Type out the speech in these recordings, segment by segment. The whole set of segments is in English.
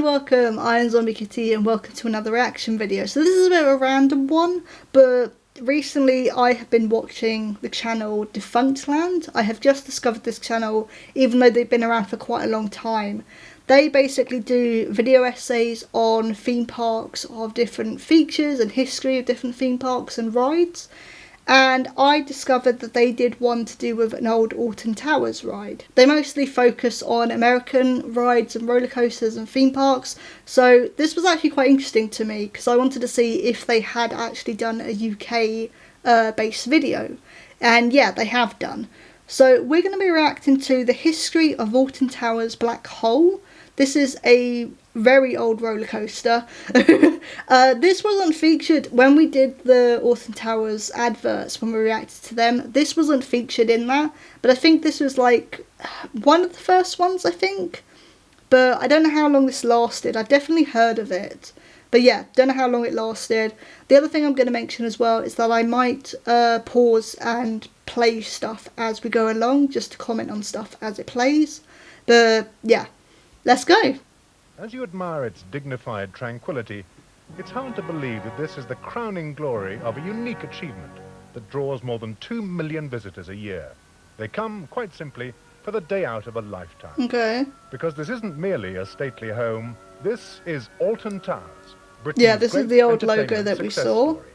and welcome, I am Zombie Kitty, and welcome to another reaction video. So this is a bit of a random one, but recently I have been watching the channel Defunctland. I have just discovered this channel, even though they've been around for quite a long time. They basically do video essays on theme parks of different features and history of different theme parks and rides. And I discovered that they did one to do with an old AltonTowers ride. They mostly focus on American rides and roller coasters and theme parks, so this was actually quite interesting to me because I wanted to see if they had actually done a UK based video, and yeah, they have done. So we're going to be reacting to the history of AltonTowers Black Hole. This is a very old roller coaster. This wasn't featured when we did the AltonTowers adverts, when we reacted to them. This wasn't featured in that, but I think this was like one of the first ones, I think. But I don't know how long this lasted. I've definitely heard of it, but yeah, don't know how long it lasted. The other thing I'm going to mention as well is that I might pause and play stuff as we go along, just to comment on stuff as it plays. But yeah, let's go. As you admire its dignified tranquility, it's hard to believe that this is the crowning glory of a unique achievement that draws more than 2 million visitors a year. They come, quite simply, for the day out of a lifetime. Okay. Because this isn't merely a stately home, this is AltonTowers, Britain's yeah, this is the old logo entertainment that we success saw. story.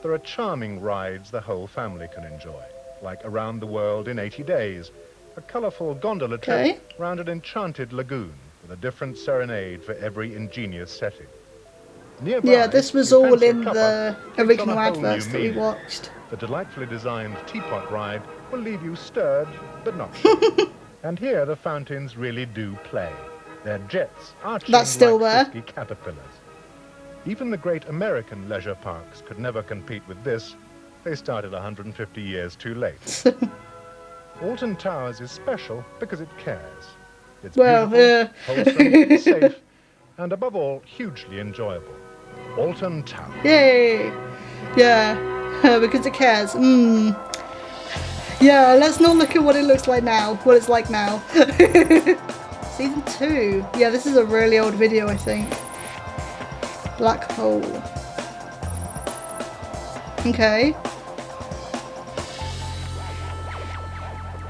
There are charming rides the whole family can enjoy, like Around the World in 80 Days, a colourful gondola trip round an enchanted lagoon, with a different serenade for every ingenious setting. Nearby, yeah, this was all in the original adverts that we watched. The delightfully designed teapot ride will leave you stirred, but not shocked. And here the fountains really do play. Their jets arching That's still like there. frisky caterpillars. Even the great American leisure parks could never compete with this. They started 150 years too late. AltonTowers is special because it cares. It's beautiful, wholesome, safe, and above all, hugely enjoyable. AltonTowers. Yay! Yeah, because it cares. Yeah, let's not look at what it looks like now. What it's like now. Season 2. Yeah, this is a really old video, I think. Black Hole. Okay.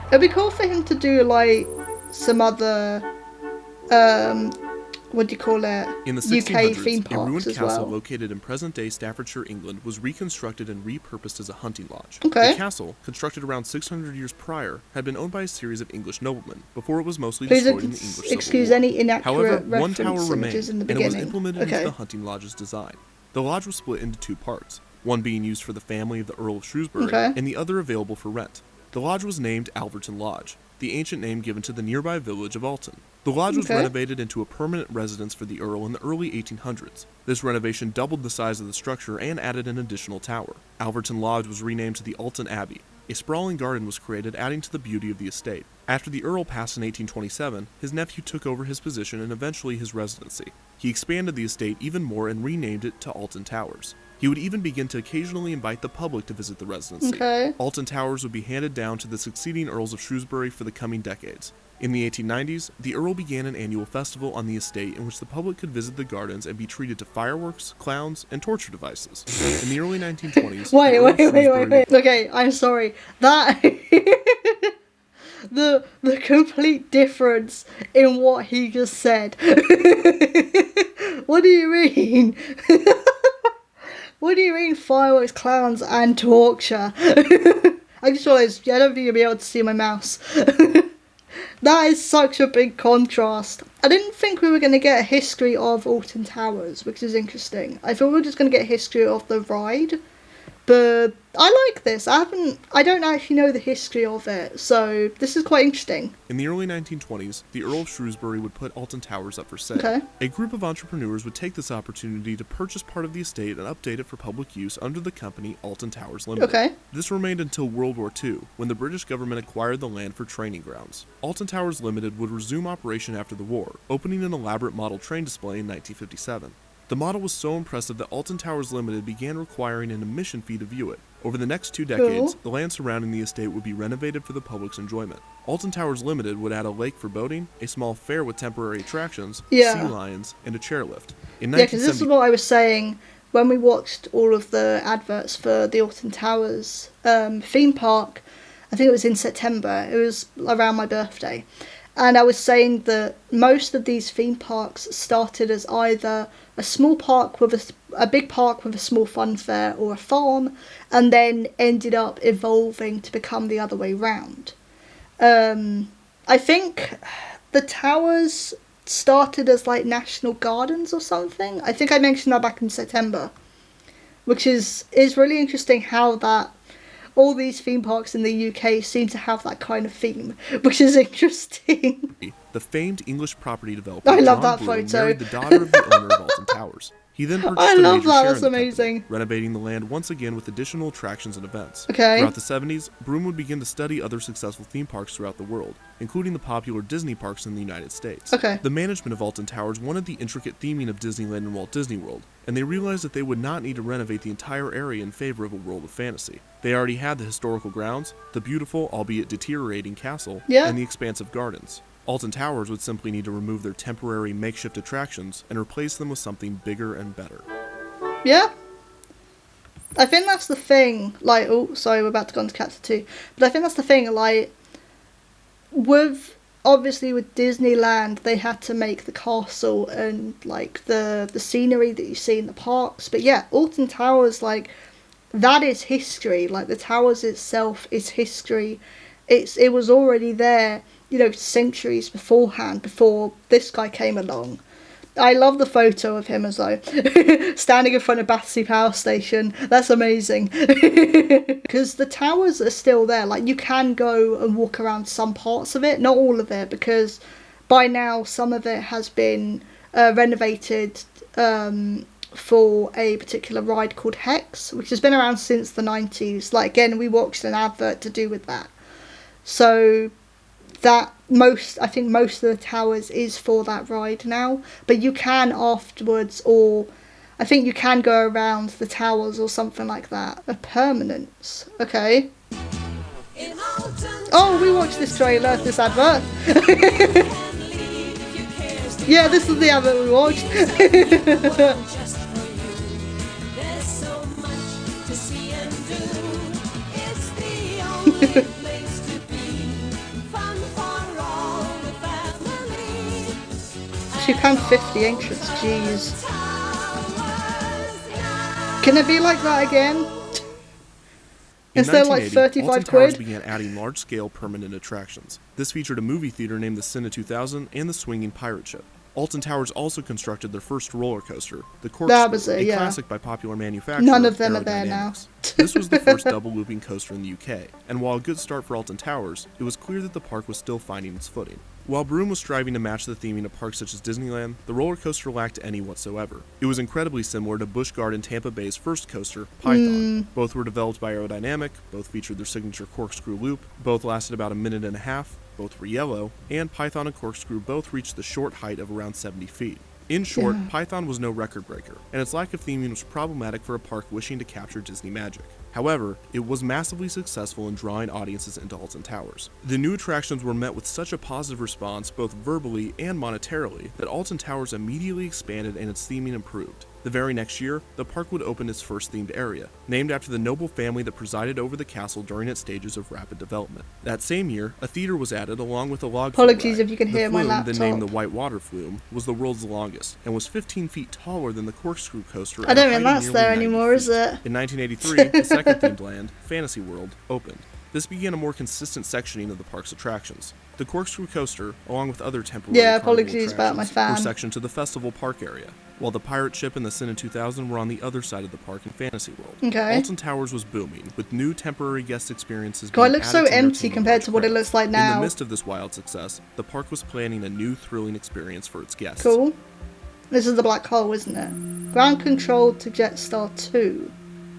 It'd be cool for him to do like some other what do you call it? In the UK theme 1600s, a ruined parks as castle well. located in present-day Staffordshire, England, was reconstructed and repurposed as a hunting lodge. Okay. The castle, constructed around 600 years prior, had been owned by a series of English noblemen before it was mostly destroyed in the English excuse Civil War. any inaccurate However, reference one tower remained, images in the and it beginning. was implemented into the hunting lodge's design. The lodge was split into two parts, one being used for the family of the Earl of Shrewsbury, and the other available for rent. The lodge was named Alverton Lodge, the ancient name given to the nearby village of Alton. The lodge was renovated into a permanent residence for the Earl in the early 1800s. This renovation doubled the size of the structure and added an additional tower. Alverton Lodge was renamed to the Alton Abbey. A sprawling garden was created, adding to the beauty of the estate. After the Earl passed in 1827, his nephew took over his position and eventually his residency. He expanded the estate even more and renamed it to AltonTowers. He would even begin to occasionally invite the public to visit the residency. AltonTowers would be handed down to the succeeding Earls of Shrewsbury for the coming decades. In the 1890s, the Earl began an annual festival on the estate in which the public could visit the gardens and be treated to fireworks, clowns, and torture devices. In the early 1920s... Wait. Okay, I'm sorry. That... the complete difference in what he just said. What do you mean? What do you mean fireworks, clowns, and torture? I just realised I don't think you'll be able to see my mouse. That is such a big contrast. I didn't think we were going to get a history of AltonTowers, which is interesting. I thought we were just going to get a history of the ride. But I like this. I don't actually know the history of it, so this is quite interesting. In the early 1920s, the Earl of Shrewsbury would put AltonTowers up for sale. A group of entrepreneurs would take this opportunity to purchase part of the estate and update it for public use under the company AltonTowers Limited. This remained until World War II, when the British government acquired the land for training grounds. AltonTowers Limited would resume operation after the war, opening an elaborate model train display in 1957. The model was so impressive that AltonTowers Limited began requiring an admission fee to view it. Over the next 2 decades, the land surrounding the estate would be renovated for the public's enjoyment. AltonTowers Limited would add a lake for boating, a small fair with temporary attractions, sea lions, and a chairlift. Because this is what I was saying when we watched all of the adverts for the AltonTowers theme park. I think it was in September. It was around my birthday. And I was saying that most of these theme parks started as either a small park with a big park with a small fun fair or a farm, and then ended up evolving to become the other way round. I think the towers started as like national gardens or something. I think I mentioned that back in September, which is really interesting how that all these theme parks in the UK seem to have that kind of theme, which is interesting. The famed English property developer I love John that Bloom photo. married the daughter of the owner of AltonTowers. He then purchased I a love major that, share that's in the amazing. company, renovating the land once again with additional attractions and events. Okay. Throughout the 70s, Bloom would begin to study other successful theme parks throughout the world, including the popular Disney parks in the United States. Okay. The management of AltonTowers wanted the intricate theming of Disneyland and Walt Disney World, and they realized that they would not need to renovate the entire area in favor of a world of fantasy. They already had the historical grounds, the beautiful, albeit deteriorating castle, and the expansive gardens. AltonTowers would simply need to remove their temporary makeshift attractions and replace them with something bigger and better. Yeah. I think that's the thing, like, oh, sorry, we're about to go on to chapter 2, but I think that's the thing, like, obviously with Disneyland, they had to make the castle and, like, the scenery that you see in the parks, but yeah, AltonTowers, like, that is history, like, the towers itself is history. It was already there, you know, centuries beforehand, before this guy came along. I love the photo of him as though standing in front of Battersea Power Station. That's amazing. Because the towers are still there. Like, you can go and walk around some parts of it, not all of it, because by now some of it has been renovated for a particular ride called Hex, which has been around since the 90s. Like, again, we watched an advert to do with that. So I think most of the towers is for that ride now, but you can afterwards, or I think you can go around the towers or something like that. A permanence, okay. Oh, we watched this trailer, this advert. Yeah, this is the advert we watched. £2.50 entrance, jeez. Can it be like that again? Is there like 35 quid? AltonTowers began adding large-scale permanent attractions. This featured a movie theater named the Cine 2000 and the swinging pirate ship. AltonTowers also constructed their first roller coaster, the Corkscrew, a classic by popular manufacturer. None of them are there now. This was the first double-looping coaster in the UK, and while a good start for AltonTowers, it was clear that the park was still finding its footing. While Broom was striving to match the theming of parks such as Disneyland, the roller coaster lacked any whatsoever. It was incredibly similar to Busch Gardens Tampa Bay's first coaster, Python. Both were developed by Aerodynamic, both featured their signature corkscrew loop, both lasted about a minute and a half, both were yellow, and Python and Corkscrew both reached the short height of around 70 feet. In short, Python was no record breaker, and its lack of theming was problematic for a park wishing to capture Disney magic. However, it was massively successful in drawing audiences into AltonTowers. The new attractions were met with such a positive response, both verbally and monetarily, that AltonTowers immediately expanded and its theming improved. The very next year, the park would open its first themed area, named after the noble family that presided over the castle during its stages of rapid development. That same year, a theater was added along with a log flume. Apologies if you can hear my laptop. The named the White Water Flume, was the world's longest, and was 15 feet taller than the Corkscrew coaster. I don't think that's there anymore, is it? In 1983, the second themed land, Fantasy World, opened. This began a more consistent sectioning of the park's attractions. The Corkscrew coaster, along with other temporary apologies about my fan, were sectioned to the Festival Park area, while the pirate ship and the Cine 2000 were on the other side of the park in Fantasy World. Okay. AltonTowers was booming, with new temporary guest experiences being added. It looks so empty compared to what it looks like now. In the midst of this wild success, the park was planning a new thrilling experience for its guests. Cool. This is the black hole, isn't it? Ground control to Jetstar 2.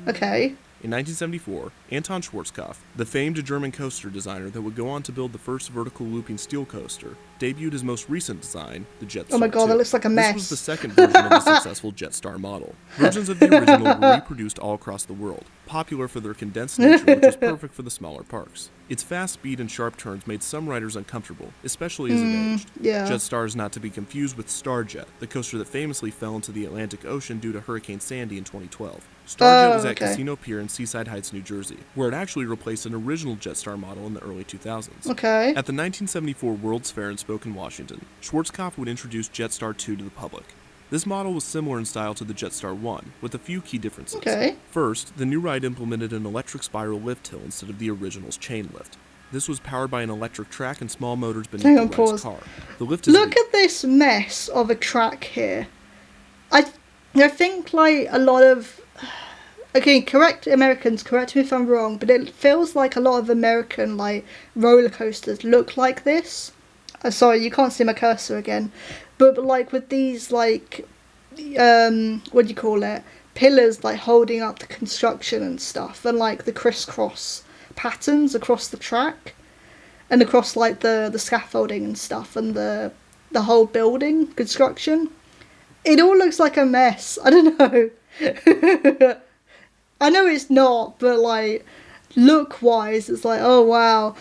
Okay. In 1974, Anton Schwarzkopf, the famed German coaster designer that would go on to build the first vertical looping steel coaster, debuted his most recent design, the Jetstar 2. Oh my god, that looks like a mess. This was the second version of the successful Jetstar model. Versions of the original were reproduced all across the world, popular for their condensed nature, which was perfect for the smaller parks. Its fast speed and sharp turns made some riders uncomfortable, especially as it aged. Yeah. Jetstar is not to be confused with Starjet, the coaster that famously fell into the Atlantic Ocean due to Hurricane Sandy in 2012. Starjet was at Casino Pier in Seaside Heights, New Jersey, where it actually replaced an original Jetstar model in the early 2000s. Okay. At the 1974 World's Fair in Spokane, Washington, Schwarzkopf would introduce Jetstar 2 to the public. This model was similar in style to the Jetstar 1, with a few key differences. Okay. First, the new ride implemented an electric spiral lift hill instead of the original's chain lift. This was powered by an electric track and small motors beneath the ride's car. The lift is Look at this mess of a track here. I think like a lot of... Okay, correct me if I'm wrong, but it feels like a lot of American like roller coasters look like this. Sorry, you can't see my cursor again. But like with these like, what do you call it? Pillars like holding up the construction and stuff, and like the crisscross patterns across the track, and across like the scaffolding and stuff, and the whole building construction. It all looks like a mess. I don't know. I know it's not, but like look-wise, it's like, oh wow.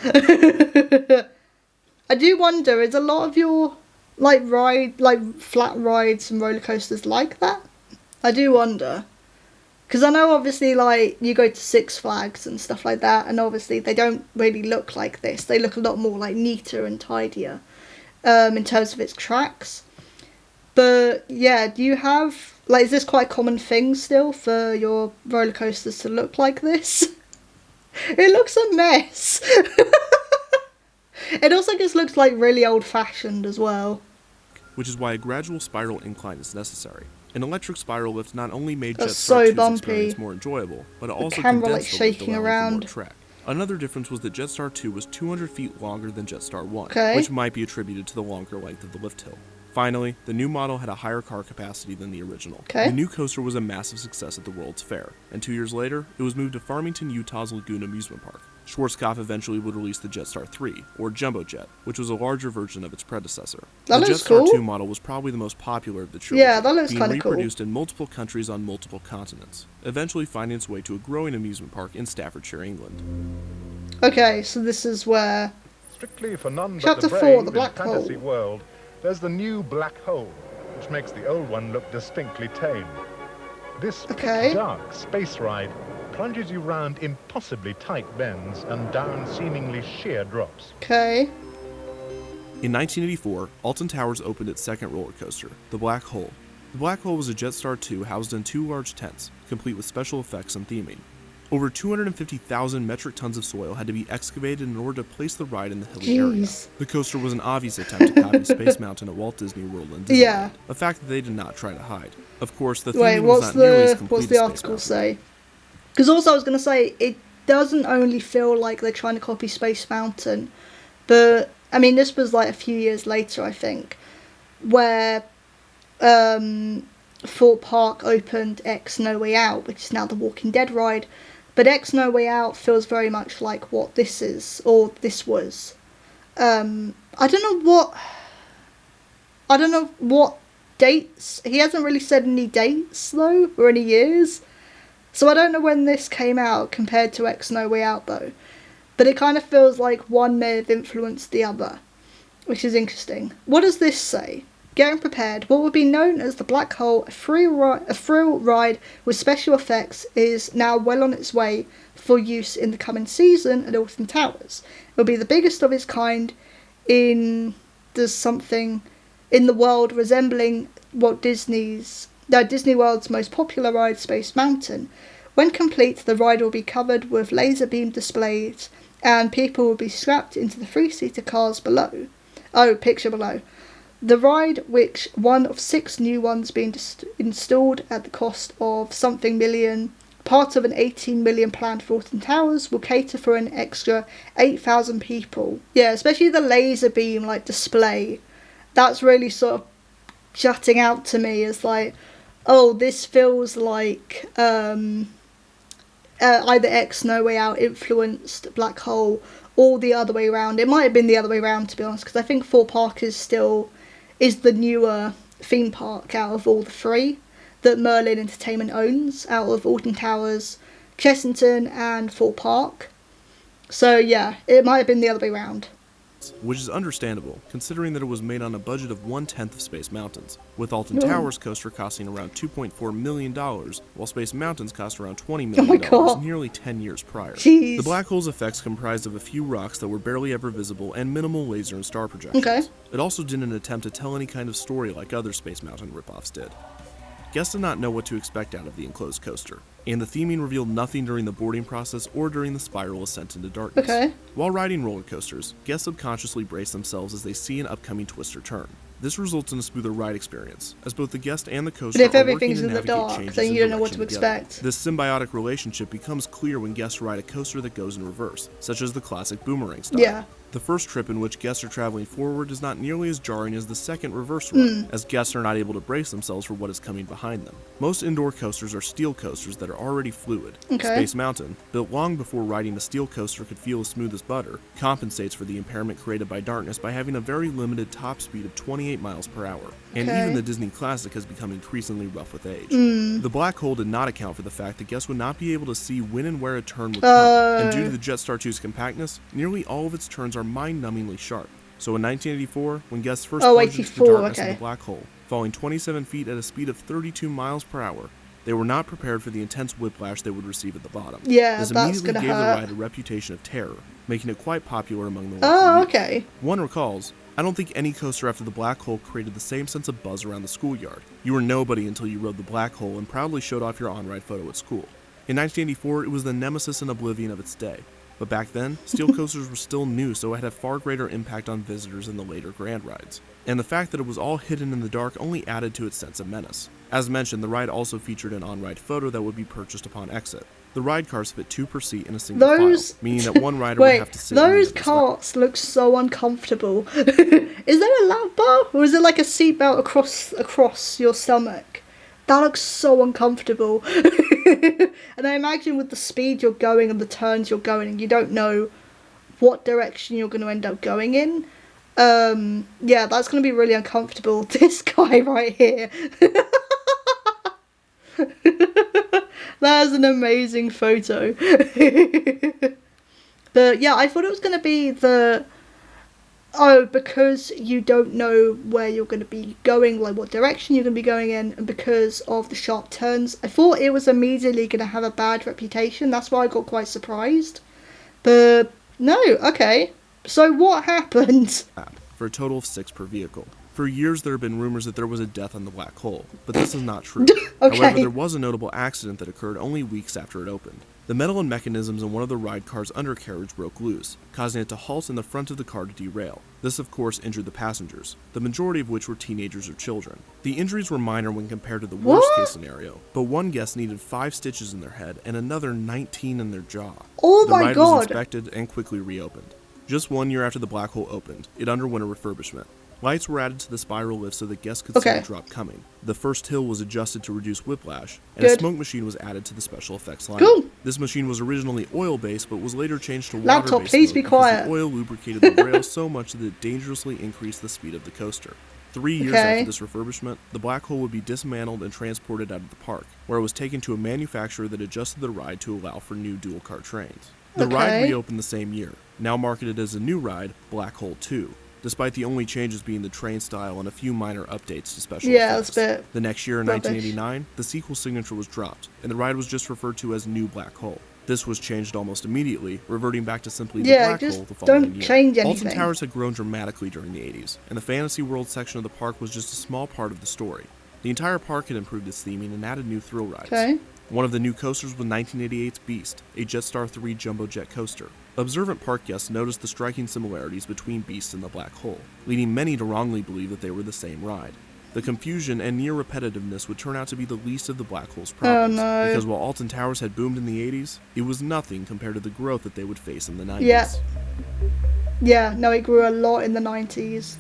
I do wonder, is a lot of your like flat rides and roller coasters like that? I do wonder, because I know obviously like you go to Six Flags and stuff like that, and obviously they don't really look like this. They look a lot more like neater and tidier, in terms of its tracks. But yeah, do you have like, is this quite a common thing still for your roller coasters to look like this? It looks a mess. It also just looks like really old-fashioned as well. Which is why a gradual spiral incline is necessary. An electric spiral lift not only made That's Jetstar so 2's bumpy. experience more enjoyable, but it also camera, like, condensed the lift, shaking allowing for around. more track. Another difference was that Jetstar 2 was 200 feet longer than Jetstar 1, Okay. which might be attributed to the longer length of the lift hill. Finally, the new model had a higher car capacity than the original. Okay. The new coaster was a massive success at the World's Fair, and 2 years later, it was moved to Farmington, Utah's Lagoon Amusement Park. Schwarzkopf eventually would release the Jetstar 3, or Jumbo Jet, which was a larger version of its predecessor. That the looks Jetstar cool. 2 model was probably the most popular of the trilogy, Yeah, that looks being kind of cool. reproduced in multiple countries on multiple continents, eventually finding its way to a growing amusement park in Staffordshire, England. Okay, so this is where... Strictly for none but Chapter the 4, brave the black in fantasy hole. world, there's the new black hole, which makes the old one look distinctly tame. This Okay. dark space ride plunges you round impossibly tight bends and down seemingly sheer drops. Okay. In 1984, AltonTowers opened its second roller coaster, the Black Hole. The Black Hole was a Jetstar 2 housed in 2 large tents, complete with special effects and theming. Over 250,000 metric tons of soil had to be excavated in order to place the ride in the hilly area. Jeez. The coaster was an obvious attempt to copy Space Mountain at Walt Disney World and Disneyland, Yeah. a fact that they did not try to hide. Of course, the Wait, theming was not nearly as complete what's as the Space article Mountain. say? Because also I was going to say, it doesn't only feel like they're trying to copy Space Mountain, but, I mean, this was like a few years later, I think, where Fort Park opened X No Way Out, which is now the Walking Dead ride, but X No Way Out feels very much like what this is, or this was. I don't know what dates. He hasn't really said any dates, though, or any years. So I don't know when this came out compared to X No Way Out, though. But it kind of feels like one may have influenced the other, which is interesting. What does this say? Getting prepared. What would be known as the Black Hole, a thrill ride with special effects, is now well on its way for use in the coming season at AltonTowers. It will be the biggest of its kind in something in the world resembling what Disney World's most popular ride, Space Mountain. When complete, the ride will be covered with laser beam displays, and people will be strapped into the 3-seater cars below. Oh, picture below. The ride, which one of 6 new ones being installed at the cost of something million, part of an 18 million plan for AltonTowers, will cater for an extra 8,000 people. Yeah, especially the laser beam like display. That's really sort of jutting out to me as like, oh, this feels like either X No Way Out influenced Black Hole, or the other way around. It might have been the other way around, to be honest, because I think Thorpe Park is the newer theme park out of all the three that Merlin Entertainment owns, out of Alton Towers, Chessington and Thorpe Park. So yeah, it might have been the other way around. Which is understandable, considering that it was made on a budget of 1/10 of Space Mountain's, with Alton Towers coaster costing around $2.4 million, while Space Mountain's cost around $20 million nearly 10 years prior. Jeez. The black hole's effects comprised of a few rocks that were barely ever visible and minimal laser and star projections. Okay. It also didn't attempt to tell any kind of story like other Space Mountain ripoffs did. Guests did not know what to expect out of the enclosed coaster, and the theming revealed nothing during the boarding process or during the spiral ascent into darkness. Okay. While riding roller coasters, guests subconsciously brace themselves as they see an upcoming twist or turn. This results in a smoother ride experience, as both the guest and the coaster but if are everything's working to in the navigate dark, changes then in you don't know what to direction together. expect. This symbiotic relationship becomes clear when guests ride a coaster that goes in reverse, such as the classic boomerang style. Yeah. The first trip in which guests are traveling forward is not nearly as jarring as the second reverse run, as guests are not able to brace themselves for what is coming behind them. Most indoor coasters are steel coasters that are already fluid. Okay. Space Mountain, built long before riding a steel coaster could feel as smooth as butter, compensates for the impairment created by darkness by having a very limited top speed of 28 miles per hour. And even the Disney Classic has become increasingly rough with age. The black hole did not account for the fact that guests would not be able to see when and where a turn would come, and due to the Jetstar 2's compactness, nearly all of its turns are mind-numbingly sharp. So in 1984, when guests first plunged into the darkness of the black hole, falling 27 feet at a speed of 32 miles per hour, they were not prepared for the intense whiplash they would receive at the bottom. Yeah, this that's immediately gonna gave hurt. the ride a reputation of terror, making it quite popular among the local youth. Okay. One recalls, I don't think any coaster after the black hole created the same sense of buzz around the schoolyard. You were nobody until you rode the black hole and proudly showed off your on-ride photo at school. In 1984, it was the nemesis and oblivion of its day. But back then, steel coasters were still new, so it had a far greater impact on visitors than the later grand rides. And the fact that it was all hidden in the dark only added to its sense of menace. As mentioned, the ride also featured an on-ride photo that would be purchased upon exit. The ride cars fit 2 per seat in a single file, meaning that one rider would have to sit. Those carts look so uncomfortable. Is there a lap bar, or is it like a seatbelt across your stomach? That looks so uncomfortable. And I imagine with the speed you're going and the turns you're going, and you don't know what direction you're going to end up going in. Yeah, that's going to be really uncomfortable. This guy right here. That is an amazing photo. But yeah, I thought it was going to be because you don't know where you're going to be going, like what direction you're going to be going in, and because of the sharp turns, I thought it was immediately going to have a bad reputation. That's why I got quite surprised. But no, okay. So what happened? For a total of 6 per vehicle. For years there have been rumors that there was a death on the black hole, but this is not true. Okay. However, there was a notable accident that occurred only weeks after it opened. The metal and mechanisms in one of the ride car's undercarriage broke loose, causing it to halt in the front of the car to derail. This, of course, injured the passengers, the majority of which were teenagers or children. The injuries were minor when compared to the worst-case scenario, but one guest needed 5 stitches in their head and another 19 in their jaw. Oh the my ride God. was inspected and quickly reopened. Just 1 year after the black hole opened, it underwent a refurbishment. Lights were added to the spiral lift so that guests could see the drop coming. The first hill was adjusted to reduce whiplash, and a smoke machine was added to the special effects line. This machine was originally oil-based, but was later changed to water-based please be quiet. because the oil lubricated the rail so much that it dangerously increased the speed of the coaster. 3 years after this refurbishment, the black hole would be dismantled and transported out of the park, where it was taken to a manufacturer that adjusted the ride to allow for new dual-car trains. The ride reopened the same year, now marketed as a new ride, Black Hole 2. Despite the only changes being the train style and a few minor updates to special effects. The next year in 1989, the sequel signature was dropped, and the ride was just referred to as New Black Hole. This was changed almost immediately, reverting back to simply the Black Hole the following year. Change anything. Alton Towers had grown dramatically during the 80s, and the Fantasy World section of the park was just a small part of the story. The entire park had improved its theming and added new thrill rides. One of the new coasters was 1988's Beast, a Jetstar 3 jumbo jet coaster. Observant park guests noticed the striking similarities between Beast and the Black Hole, leading many to wrongly believe that they were the same ride. The confusion and near repetitiveness would turn out to be the least of the Black Hole's problems, because while Alton Towers had boomed in the 80s, it was nothing compared to the growth that they would face in the 90s. Yeah, no, it grew a lot in the 90s.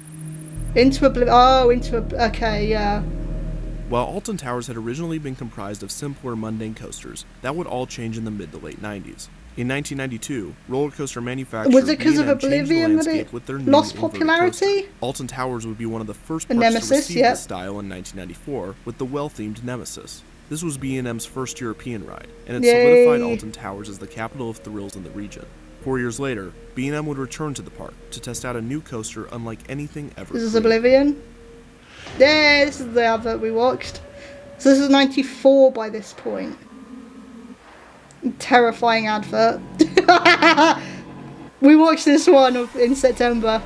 Okay, yeah. While Alton Towers had originally been comprised of simpler, mundane coasters, that would all change in the mid to late 90s. In 1992, roller coaster manufacturer Was it because of B&M changed the Oblivion that landscape it with their new lost inverted popularity? coaster. Alton Towers would be one of the first The parks Nemesis, to receive yep. this style in 1994 with the well-themed Nemesis. This was B&M's first European ride, and it Yay. solidified Alton Towers as the capital of thrills in the region. 4 years later, B&M would return to the park to test out a new coaster unlike anything ever This is created. Oblivion. Yeah, this is the advert we watched. So this is 94 by this point. Terrifying advert. We watched this one in September.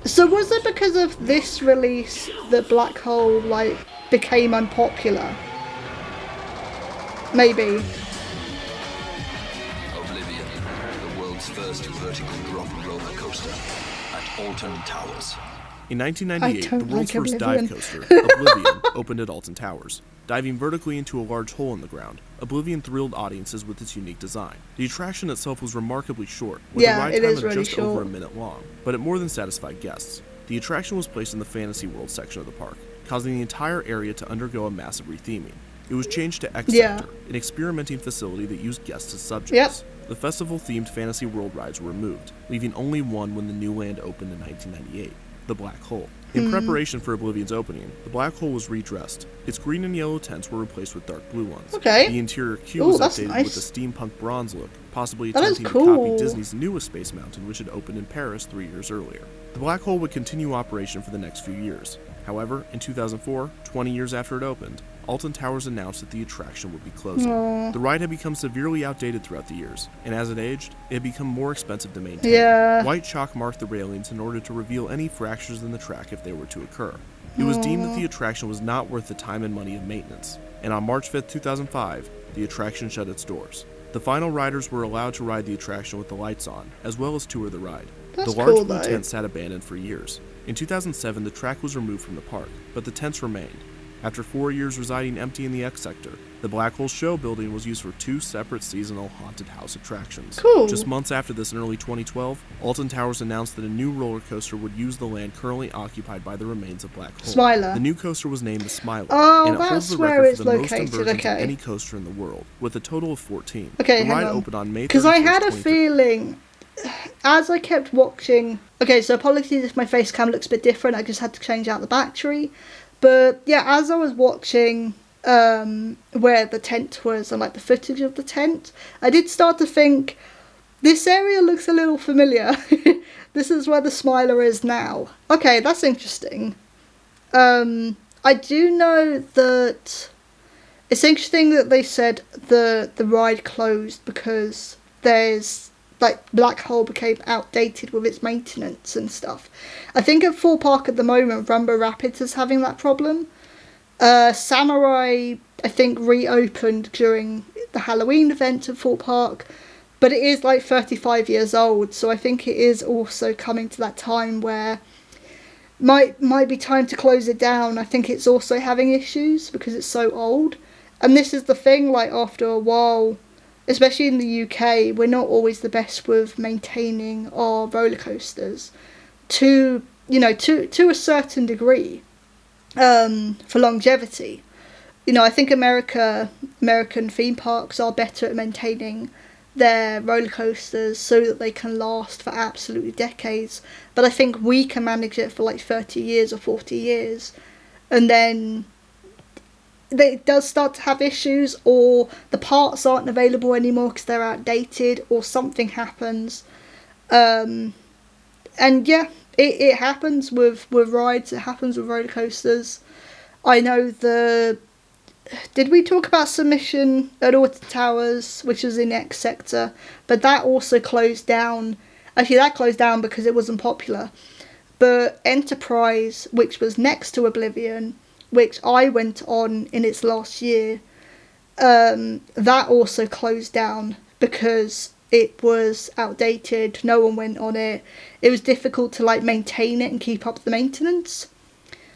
So was it because of this release that Black Hole became unpopular? Maybe. Oblivion, the world's first vertical drop roller coaster at Alton Towers. In I 1998, don't the world's like first Oblivion. dive coaster, Oblivion, opened at Alton Towers. Diving vertically into a large hole in the ground, Oblivion thrilled audiences with its unique design. The attraction itself was remarkably short, with Yeah, a ride it time is of really just over short. a minute long, but it more than satisfied guests. The attraction was placed in the Fantasy World section of the park, causing the entire area to undergo a massive retheming. It was changed to X Yeah. Sector, an experimenting facility that used guests as subjects. The festival-themed Fantasy World rides were removed, leaving only one when the new land opened in 1998, the Black Hole. In preparation for Oblivion's opening, the Black Hole was redressed. Its green and yellow tents were replaced with dark blue ones. Okay. The interior queue Ooh, was that's updated nice. with a steampunk bronze look, possibly That is attempting to cool. copy Disney's newest Space Mountain, which had opened in Paris 3 years earlier. The Black Hole would continue operation for the next few years. However, in 2004, 20 years after it opened, Alton Towers announced that the attraction would be closing. Aw. The ride had become severely outdated throughout the years, and as it aged, it had become more expensive to maintain. Yeah. White chalk marked the railings in order to reveal any fractures in the track if they were to occur. It was deemed that the attraction was not worth the time and money of maintenance, and on March 5, 2005, the attraction shut its doors. The final riders were allowed to ride the attraction with the lights on, as well as tour the ride. That's the large cool, blue though. tent sat abandoned for years. In 2007, the track was removed from the park, but the tents remained. After 4 years residing empty in the X Sector, the Black Hole Show building was used for 2 separate seasonal haunted house attractions. Cool. Just months after this, in early 2012, Alton Towers announced that a new roller coaster would use the land currently occupied by the remains of Black Hole. Smiler. The new coaster was named the Smiler, Oh, and it holds that's the where record it's for the most located, inversions okay. of any coaster in the world, with a total of 14. Okay, the hang ride on. opened on May 31st, Because I had a 2013. feeling, as I kept watching... Okay, so apologies if my face cam looks a bit different, I just had to change out the battery. But yeah, as I was watching where the tent was and the footage of the tent, I did start to think, this area looks a little familiar. This is where the Smiler is now. Okay, that's interesting. I do know that it's interesting that they said the ride closed because there's Black Hole became outdated with its maintenance and stuff. I think at ThemePark at the moment, Rumbo Rapids is having that problem. Samurai, I think, reopened during the Halloween event at ThemePark, but it is 35 years old, so I think it is also coming to that time where might be time to close it down. I think it's also having issues because it's so old. And this is the thing, after a while, especially in the UK, we're not always the best with maintaining our roller coasters to a certain degree, for longevity. I think American theme parks are better at maintaining their roller coasters so that they can last for absolutely decades. But I think we can manage it for 30 years or 40 years, and then it does start to have issues, or the parts aren't available anymore because they're outdated, or something happens. And yeah, it happens with rides, it happens with roller coasters. I know did we talk about Submission at Alton Towers, which was in X Sector, but that also closed down. Actually, that closed down because it wasn't popular. But Enterprise, which was next to Oblivion, which I went on in its last year, that also closed down because it was outdated, no one went on it. It was difficult to maintain it and keep up the maintenance.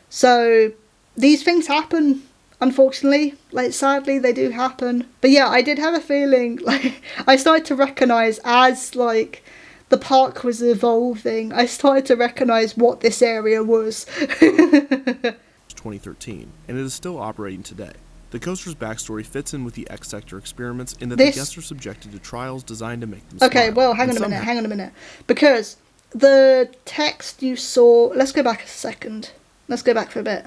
So these things happen, unfortunately. Sadly, they do happen. But yeah, I did have a feeling, I started to recognise as the park was evolving, I started to recognise what this area was. 2013, and it is still operating today. The coaster's backstory fits in with the X Sector experiments in that the guests are subjected to trials designed to make them smile. Okay, well, hang on a minute. Because the text you saw... Let's go back a second. Let's go back for a bit.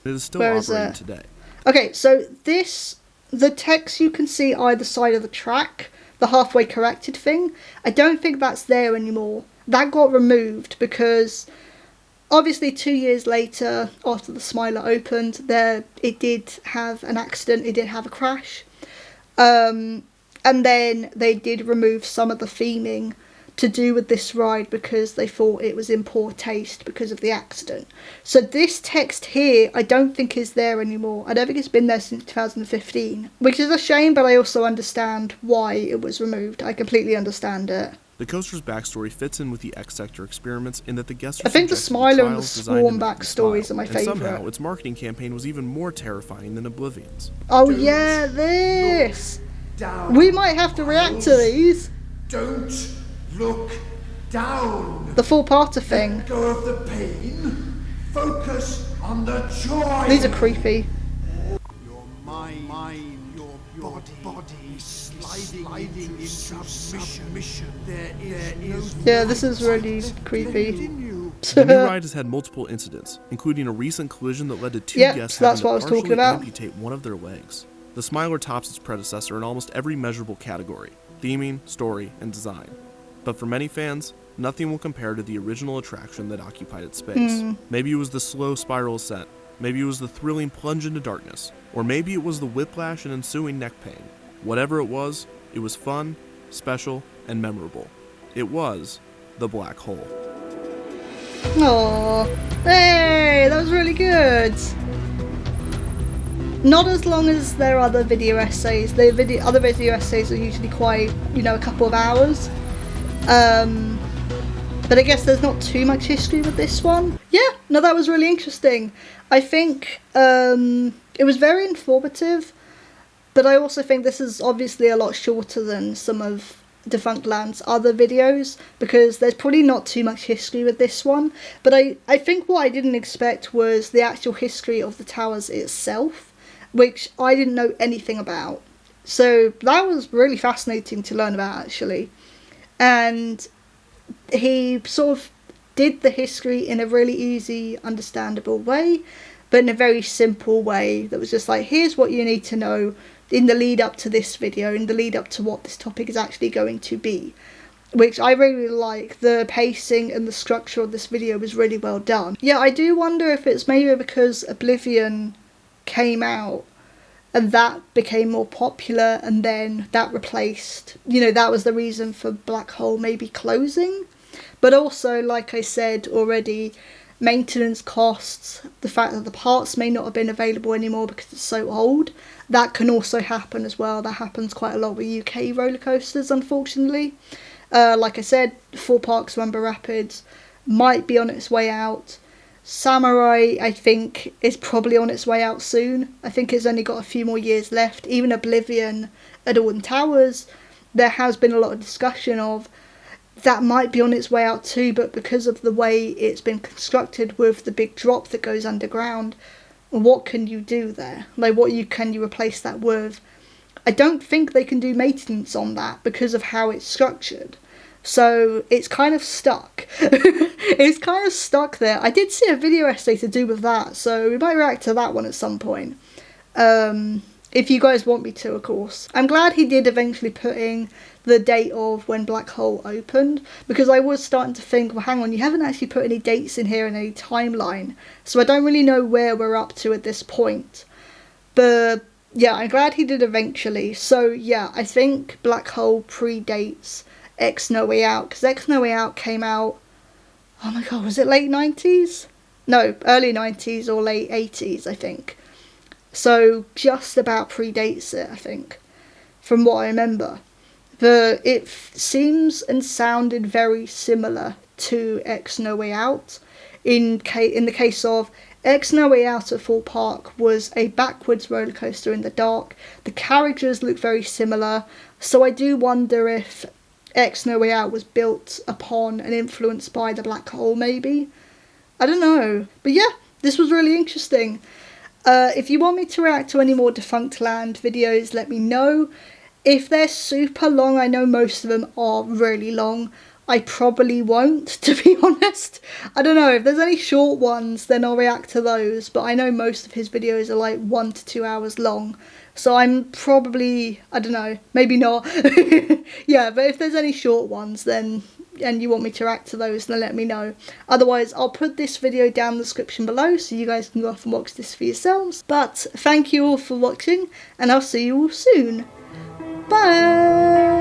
It is still operating today. Okay, so the text you can see either side of the track, the halfway corrected thing, I don't think that's there anymore. That got removed because obviously 2 years later, after the Smiler opened, it did have an accident, it did have a crash. And then they did remove some of the theming to do with this ride because they thought it was in poor taste because of the accident. So this text here, I don't think is there anymore. I don't think it's been there since 2015, which is a shame, but I also understand why it was removed. I completely understand it. The coaster's backstory fits in with the X Sector experiments in that the guests are I think the subjected to Smiler and the trials designed to Swarm make them backstories smile. are my And favourite. somehow, its marketing campaign was even more terrifying than Oblivion's. Oh yeah, this! We might have to react to these. Don't look down. The four-parter thing. Let go of the pain. Focus on the joy. These are creepy. Your mind, your body sliding into submission. There is Yeah, this is really creepy. The new ride has had multiple incidents, including a recent collision that led to two Yep, guests so that's having what I was to talking partially about. amputate one of their legs. The Smiler tops its predecessor in almost every measurable category: theming, story, and design. But for many fans, nothing will compare to the original attraction that occupied its space. Maybe it was the slow spiral ascent, maybe it was the thrilling plunge into darkness, or maybe it was the whiplash and ensuing neck pain. Whatever it was fun, special, and memorable. It was the Black Hole. Aww. Hey, that was really good. Not as long as their other video essays. Other video essays are usually quite, a couple of hours. But I guess there's not too much history with this one. Yeah, no, that was really interesting. I think it was very informative, but I also think this is obviously a lot shorter than some of Defunctland's other videos, because there's probably not too much history with this one. But I think what I didn't expect was the actual history of the towers itself, which I didn't know anything about. So that was really fascinating to learn about, actually. And he sort of did the history in a really easy, understandable way, but in a very simple way that was just like, here's what you need to know in the lead up to this video, in the lead up to what this topic is actually going to be, which I really like. The pacing and the structure of this video was really well done. Yeah, I do wonder if it's maybe because Oblivion came out and that became more popular, and then that replaced, that was the reason for Black Hole maybe closing. But also, like I said already, maintenance costs, the fact that the parts may not have been available anymore because it's so old, that can also happen as well. That happens quite a lot with UK roller coasters, unfortunately. Like I said, Four Parks Rumba Rapids might be on its way out. Samurai, I think, is probably on its way out soon. I think it's only got a few more years left. Even Oblivion at AltonTowers, there has been a lot of discussion of that might be on its way out too, but because of the way it's been constructed with the big drop that goes underground, what can you do there? Like, can you replace that with? I don't think they can do maintenance on that because of how it's structured. So it's kind of stuck. It's kind of stuck there. I did see a video essay to do with that, so we might react to that one at some point. If you guys want me to, of course. I'm glad he did eventually put in the date of when Black Hole opened, because I was starting to think, well, hang on, you haven't actually put any dates in here and any timeline, so I don't really know where we're up to at this point. But yeah, I'm glad he did eventually. So yeah, I think Black Hole predates X No Way Out, because X No Way Out came out, oh my god, was it late 90s? No, early 90s or late 80s, I think. So just about predates it, I think, from what I remember. But it seems and sounded very similar to X No Way Out. In the case of X No Way Out at Full Park was a backwards roller coaster in the dark. The carriages look very similar, so I do wonder if X No Way Out was built upon and influenced by the Black Hole, maybe. I don't know. But yeah, this was really interesting. If you want me to react to any more Defunctland videos, let me know. If they're super long, I know most of them are really long, I probably won't, to be honest. I don't know, if there's any short ones, then I'll react to those, but I know most of his videos are like 1 to 2 hours long, so I'm probably, I don't know, maybe not. Yeah, but if there's any short ones, then, and you want me to react to those, then let me know. Otherwise, I'll put this video down in the description below, so you guys can go off and watch this for yourselves. But thank you all for watching, and I'll see you all soon. Bye!